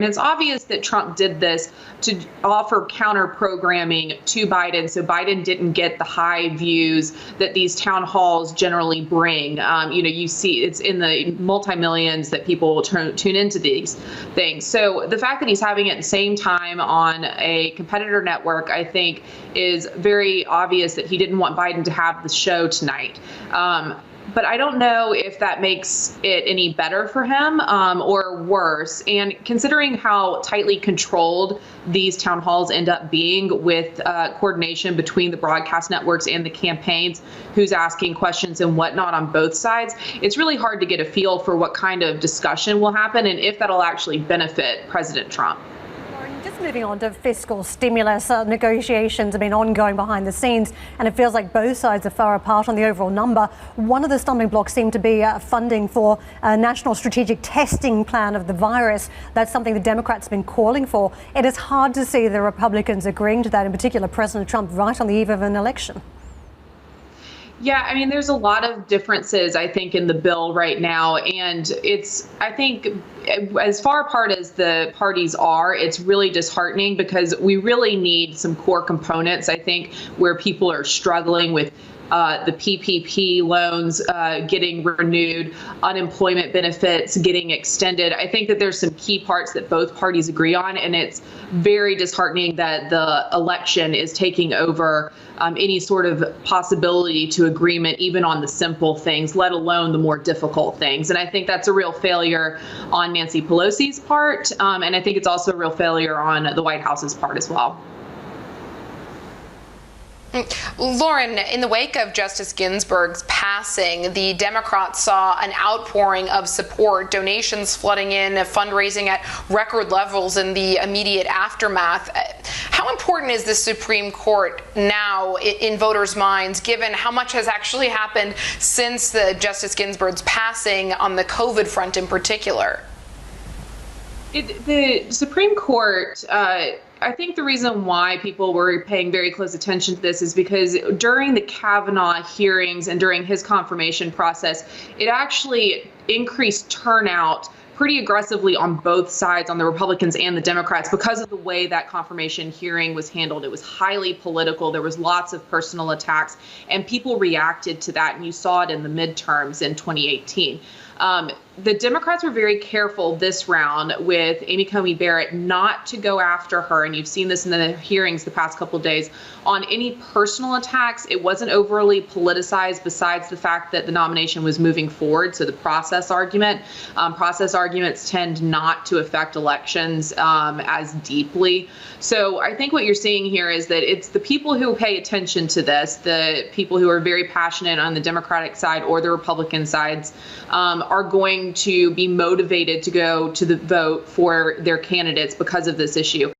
And it's obvious that Trump did this to offer counter programming to Biden, so Biden didn't get the high views that these town halls generally bring. You see it's in the multi-millions that people will tune into these things. So the fact that he's having it at the same time on a competitor network, I think, is very obvious that he didn't want Biden to have the show tonight. But I don't know if that makes it any better for him or worse. And considering how tightly controlled these town halls end up being with coordination between the broadcast networks and the campaigns, who's asking questions and whatnot on both sides, it's really hard to get a feel for what kind of discussion will happen and if that'll actually benefit President Trump. Just moving on to fiscal stimulus negotiations have been ongoing behind the scenes, and it feels like both sides are far apart on the overall number. One of the stumbling blocks seemed to be funding for a national strategic testing plan of the virus. That's something the Democrats have been calling for. It is hard to see the Republicans agreeing to that, in particular President Trump, right on the eve of an election. Yeah, I mean, there's a lot of differences, I think, in the bill right now. And I think, as far apart as the parties are, it's really disheartening because we really need some core components, I think, where people are struggling with the PPP loans getting renewed, unemployment benefits getting extended. I think that there's some key parts that both parties agree on, and it's very disheartening that the election is taking over any sort of possibility to agreement, even on the simple things, let alone the more difficult things. And I think that's a real failure on Nancy Pelosi's part, and I think it's also a real failure on the White House's part as well. Lauren, in the wake of Justice Ginsburg's passing, the Democrats saw an outpouring of support, donations flooding in, fundraising at record levels in the immediate aftermath. How important is the Supreme Court now in voters' minds, given how much has actually happened since the Justice Ginsburg's passing on the COVID front in particular? The Supreme Court, I think the reason why people were paying very close attention to this is because during the Kavanaugh hearings and during his confirmation process, it actually increased turnout pretty aggressively on both sides, on the Republicans and the Democrats, because of the way that confirmation hearing was handled. It was highly political. There was lots of personal attacks, and people reacted to that, and you saw it in the midterms in 2018. The Democrats were very careful this round with Amy Coney Barrett not to go after her, and you've seen this in the hearings the past couple of days, on any personal attacks. It wasn't overly politicized, besides the fact that the nomination was moving forward, so the process argument. Process arguments tend not to affect elections as deeply. So I think what you're seeing here is that it's the people who pay attention to this, the people who are very passionate on the Democratic side or the Republican sides, are going to be motivated to go to the vote for their candidates because of this issue.